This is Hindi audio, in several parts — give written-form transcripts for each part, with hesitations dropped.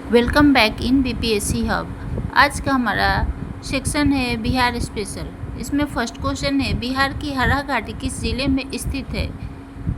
Welcome back in BPSC hub. आज का हमारा सेक्शन है बिहार स्पेशल। इसमें फर्स्ट क्वेश्चन है, बिहार की हरा घाटी किस जिले में स्थित है?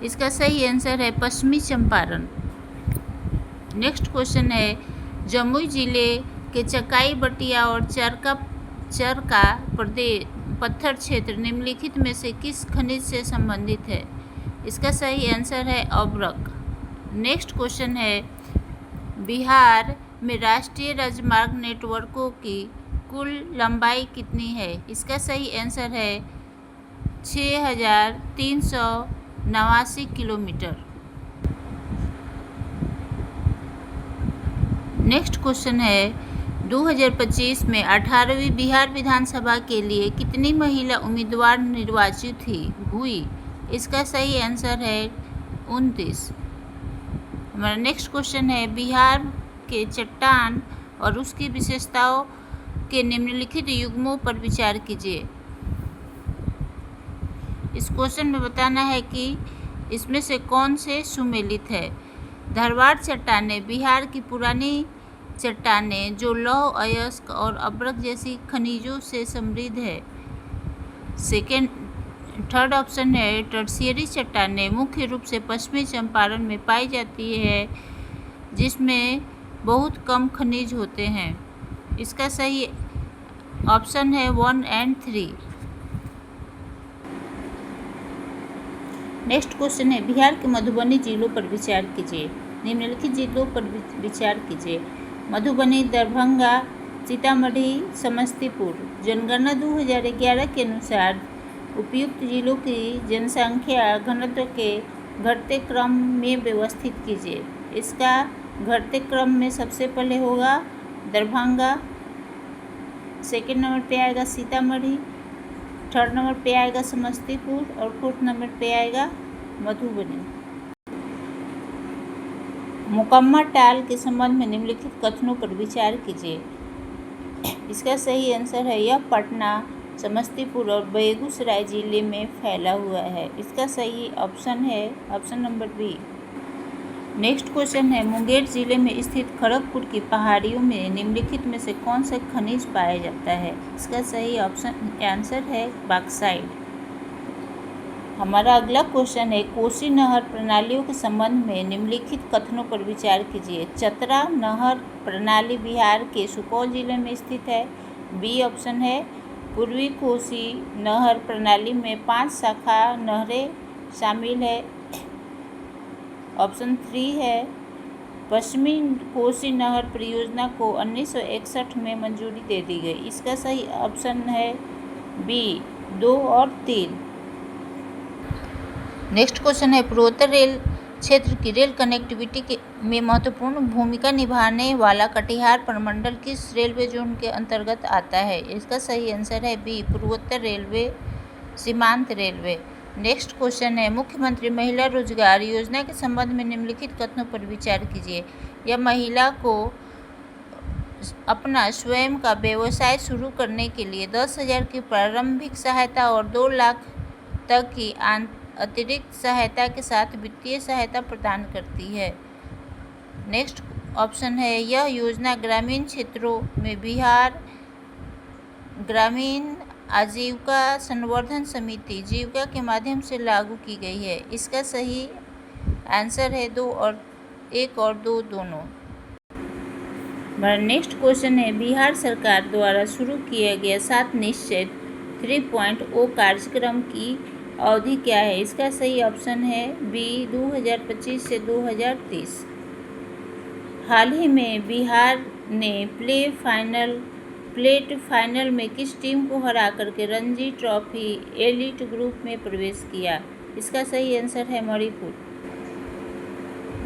इसका सही आंसर है पश्चिमी चंपारण। नेक्स्ट क्वेश्चन है, जमुई जिले के चकाई बटिया और चरका प्रदेश पत्थर क्षेत्र निम्नलिखित में से किस खनिज से संबंधित है? इसका सही आंसर है अभ्रक। नेक्स्ट क्वेश्चन है, बिहार में राष्ट्रीय राजमार्ग नेटवर्कों की कुल लंबाई कितनी है? इसका सही आंसर है 6,389 किलोमीटर। नेक्स्ट क्वेश्चन है, 2025 में 18वीं बिहार विधानसभा के लिए कितनी महिला उम्मीदवार निर्वाचित हुई? इसका सही आंसर है 29। हमारा नेक्स्ट क्वेश्चन है, बिहार के चट्टान और उसकी विशेषताओं के निम्नलिखित युग्मों पर विचार कीजिए। इस क्वेश्चन में बताना है कि इसमें से कौन से सुमेलित है। धारवाड़ चट्टानें बिहार की पुरानी चट्टानें जो लौह अयस्क और अभ्रक जैसी खनिजों से समृद्ध है। थर्ड ऑप्शन है, टर्शियरी चट्टानें मुख्य रूप से पश्चिमी चंपारण में पाई जाती है जिसमें बहुत कम खनिज होते हैं। इसका सही ऑप्शन है 1 और 3। नेक्स्ट क्वेश्चन है, बिहार के मधुबनी जिलों पर विचार कीजिए। निम्नलिखित जिलों पर विचार कीजिए। मधुबनी, दरभंगा, सीतामढ़ी, समस्तीपुर। जनगणना 2011 के अनुसार उपयुक्त जिलों की जनसंख्या घनत्व के घटते क्रम में व्यवस्थित कीजिए। इसका घटते क्रम में सबसे पहले होगा दरभंगा, सेकेंड नंबर पे आएगा सीतामढ़ी, थर्ड नंबर पे आएगा समस्तीपुर और फोर्थ नंबर पे आएगा मधुबनी। मुकम्मा टाल के संबंध में निम्नलिखित कथनों पर विचार कीजिए। इसका सही आंसर है, यह पटना, समस्तीपुर और बेगूसराय जिले में फैला हुआ है। इसका सही ऑप्शन है option number B. Next question है, मुंगेर जिले में स्थित खड़गपुर की पहाड़ियों में निम्नलिखित में से कौन सा खनिज पाया जाता है? इसका सही आंसर है बॉक्साइट। हमारा अगला क्वेश्चन है, कोसी नहर प्रणालियों के संबंध में निम्नलिखित कथनों पर विचार कीजिए। चतरा नहर प्रणाली बिहार के सुपौल जिले में स्थित है। बी ऑप्शन है, पूर्वी कोसी नहर प्रणाली में 5 शाखा नहरें शामिल है। ऑप्शन 3 है, पश्चिमी कोसी नहर परियोजना को 1961 में मंजूरी दे दी गई। इसका सही ऑप्शन है बी 2 और 3। नेक्स्ट क्वेश्चन है, पूर्वोत्तर रेल क्षेत्र की रेल कनेक्टिविटी में महत्वपूर्ण भूमिका निभाने वाला कटिहार प्रमंडल किस रेलवे जोन के अंतर्गत आता है? इसका सही आंसर है बी, पूर्वोत्तर रेलवे, सीमांत रेलवे। नेक्स्ट क्वेश्चन है, मुख्यमंत्री महिला रोजगार योजना के संबंध में निम्नलिखित कथनों पर विचार कीजिए। यह महिला को अपना स्वयं का व्यवसाय शुरू करने के लिए 10,000 की प्रारंभिक सहायता और 2 लाख तक की अतिरिक्त सहायता के साथ वित्तीय सहायता प्रदान करती है। नेक्स्ट ऑप्शन है, यह योजना ग्रामीण क्षेत्रों में बिहार ग्रामीण आजीविका संवर्धन समिति जीविका के माध्यम से लागू की गई है। इसका सही आंसर है 2 और 1 और 2 दोनों। हमारा नेक्स्ट क्वेश्चन है, बिहार सरकार द्वारा शुरू किया गया 7 निश्चय 3.0 कार्यक्रम की अवधि क्या है? इसका सही ऑप्शन है बी, 2025 से 2030। हाल ही में बिहार ने प्लेट फाइनल में किस टीम को हरा करके रणजी ट्रॉफी एलीट ग्रुप में प्रवेश किया? इसका सही आंसर है मणिपुर।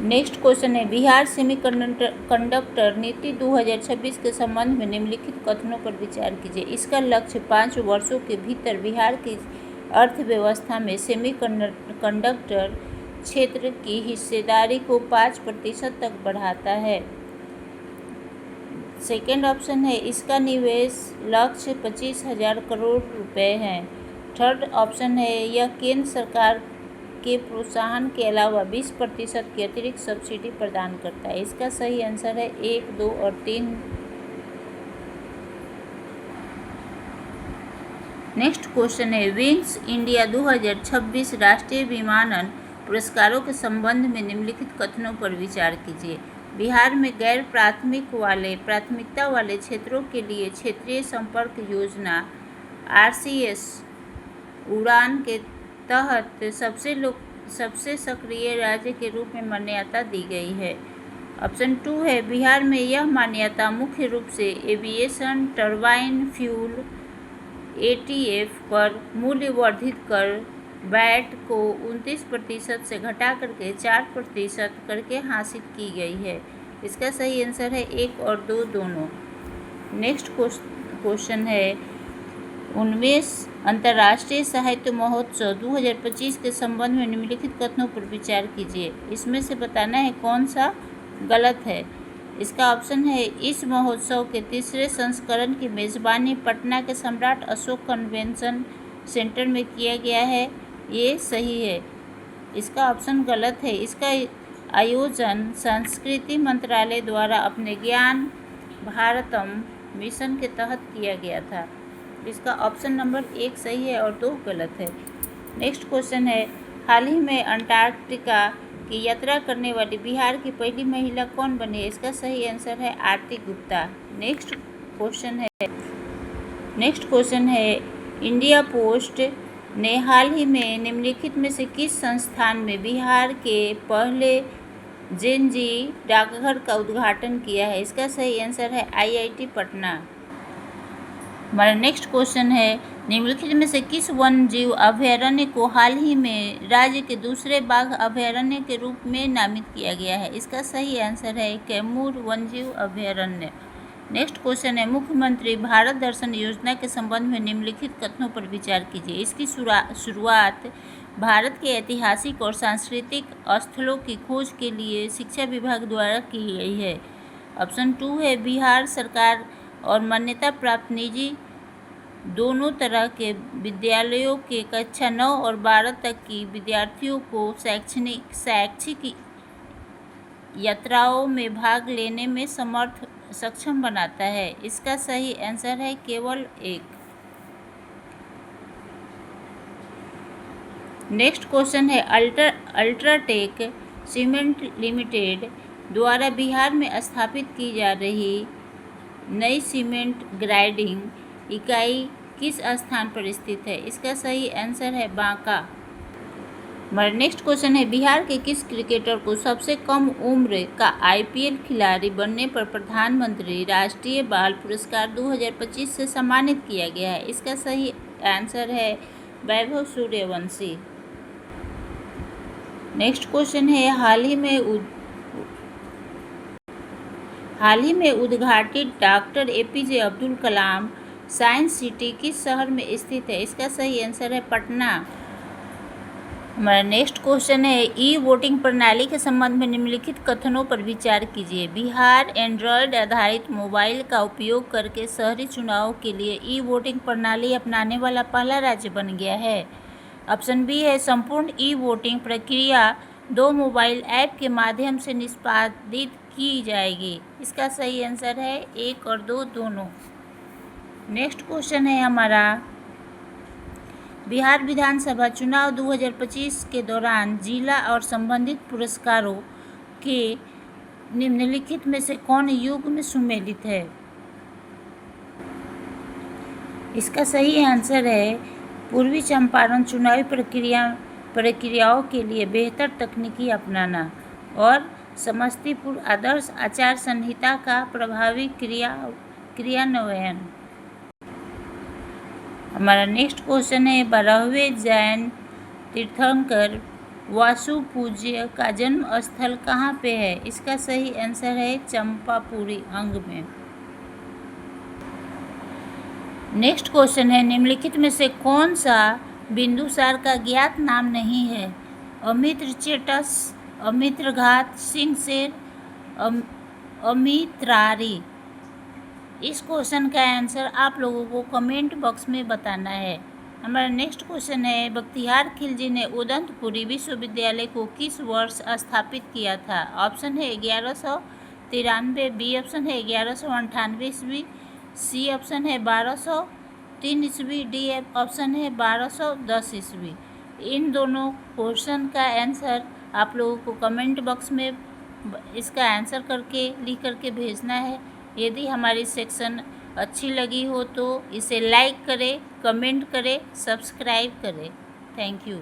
नेक्स्ट क्वेश्चन है, बिहार सेमीकंडक्टर नीति 2026 के संबंध में निम्नलिखित कथनों पर विचार कीजिए। इसका लक्ष्य 5 वर्षों के भीतर बिहार की अर्थव्यवस्था में सेमीकंडक्टर क्षेत्र की हिस्सेदारी को 5% तक बढ़ाता है। सेकेंड ऑप्शन है, इसका निवेश लक्ष्य 25,000 करोड़ रुपए है। थर्ड ऑप्शन है, यह केंद्र सरकार के प्रोत्साहन के अलावा 20% की अतिरिक्त सब्सिडी प्रदान करता है। इसका सही आंसर है 1, 2 और 3। नेक्स्ट क्वेश्चन है विंग्स इंडिया 2026 राष्ट्रीय विमानन पुरस्कारों के संबंध में निम्नलिखित कथनों पर विचार कीजिए। बिहार में गैर प्राथमिकता वाले क्षेत्रों के लिए क्षेत्रीय संपर्क योजना RCS उड़ान के तहत सबसे सक्रिय राज्य के रूप में मान्यता दी गई है। ऑप्शन 2 है बिहार में यह मान्यता मुख्य रूप से एविएशन टरबाइन फ्यूल ATF पर मूल्य वर्धित कर वैट को 29% से घटा करके 4% करके हासिल की गई है। इसका सही आंसर है 1 और 2 दोनों। नेक्स्ट क्वेश्चन है 19 अंतर्राष्ट्रीय साहित्य महोत्सव 2025 के संबंध में निम्नलिखित कथनों पर विचार कीजिए। इसमें से बताना है कौन सा गलत है। इसका ऑप्शन है इस महोत्सव के तीसरे संस्करण की मेज़बानी पटना के सम्राट अशोक कन्वेंशन सेंटर में किया गया है, ये सही है। इसका ऑप्शन गलत है। इसका आयोजन संस्कृति मंत्रालय द्वारा अपने ज्ञान भारतम मिशन के तहत किया गया था। इसका ऑप्शन नंबर 1 सही है और 2 गलत है। नेक्स्ट क्वेश्चन है हाल ही में अंटार्कटिका की यात्रा करने वाली बिहार की पहली महिला कौन बनी है। इसका सही आंसर है आरती गुप्ता। नेक्स्ट क्वेश्चन है इंडिया पोस्ट ने हाल ही में निम्नलिखित में से किस संस्थान में बिहार के पहले जेनजी डाकघर का उद्घाटन किया है। इसका सही आंसर है IIT पटना। हमारा नेक्स्ट क्वेश्चन है निम्नलिखित में से किस वन जीव अभयारण्य को हाल ही में राज्य के दूसरे बाघ अभयारण्य के रूप में नामित किया गया है। इसका सही आंसर है कैमूर वन्यजीव अभयारण्य। नेक्स्ट क्वेश्चन है मुख्यमंत्री भारत दर्शन योजना के संबंध में निम्नलिखित कथनों पर विचार कीजिए। इसकी शुरुआत भारत के ऐतिहासिक और सांस्कृतिक स्थलों की खोज के लिए शिक्षा विभाग द्वारा की गई है। ऑप्शन 2 है बिहार सरकार और मान्यता प्राप्त निजी दोनों तरह के विद्यालयों के कक्षा 9 और 12 तक की विद्यार्थियों को शैक्षिक यात्राओं में भाग लेने में सक्षम बनाता है। इसका सही आंसर है केवल 1। नेक्स्ट क्वेश्चन है अल्ट्राटेक सीमेंट लिमिटेड द्वारा बिहार में स्थापित की जा रही नई सीमेंट ग्राइंडिंग इकाई किस स्थान पर स्थित है। इसका सही आंसर है बांका। हमारा नेक्स्ट क्वेश्चन है बिहार के किस क्रिकेटर को सबसे कम उम्र का IPL खिलाड़ी बनने पर प्रधानमंत्री राष्ट्रीय बाल पुरस्कार 2025 से सम्मानित किया गया है। इसका सही आंसर है वैभव सूर्यवंशी। नेक्स्ट क्वेश्चन है हाल ही में उद्घाटित doctor APJ Abdul Kalam science city किस शहर में स्थित है। इसका सही आंसर है पटना। हमारा नेक्स्ट क्वेश्चन है ई-वोटिंग प्रणाली के संबंध में निम्नलिखित कथनों पर विचार कीजिए। बिहार एंड्रॉयड आधारित मोबाइल का उपयोग करके शहरी चुनाव के लिए ई-वोटिंग प्रणाली अपनाने वाला पहला राज्य बन गया है। ऑप्शन बी है संपूर्ण ई-वोटिंग प्रक्रिया 2 मोबाइल ऐप के माध्यम से निष्पादित की जाएगी। इसका सही आंसर है 1 और 2 दोनों। नेक्स्ट क्वेश्चन है हमारा बिहार विधानसभा चुनाव 2025 के दौरान जिला और संबंधित पुरस्कारों के निम्नलिखित में से कौन युग में सुमेलित है। इसका सही आंसर है पूर्वी चंपारण चुनावी प्रक्रियाओं के लिए बेहतर तकनीकी अपनाना और समस्तीपुर आदर्श आचार संहिता का प्रभावी क्रियान्वयन। हमारा नेक्स्ट क्वेश्चन है 12वें जैन तीर्थंकर वासुपूज्य का जन्म स्थल कहाँ पे है। इसका सही आंसर है चंपापुरी अंग में। नेक्स्ट क्वेश्चन है निम्नलिखित में से कौन सा बिंदुसार का ज्ञात नाम नहीं है। अमित्रचेटस, अमित्रघात, सिंहसेर, अमित्रारी। इस क्वेश्चन का आंसर आप लोगों को कमेंट बॉक्स में बताना है। हमारा नेक्स्ट क्वेश्चन है, बख्तियार खिलजी ने उदंतपुरी विश्वविद्यालय को किस वर्ष स्थापित किया था? ऑप्शन है 1193, बी ऑप्शन है 1198 ईस्वी, सी ऑप्शन है 1203 ईस्वी, डी ऑप्शन है 1210 ईस्वी। इन दोनों क्वेश्चन का आंसर आप लोगों को कमेंट बॉक्स में इसका आंसर करके लिख करके भेजना है। यदि हमारी सेक्शन अच्छी लगी हो तो इसे लाइक करें, कमेंट करें, सब्सक्राइब करें। Thank you.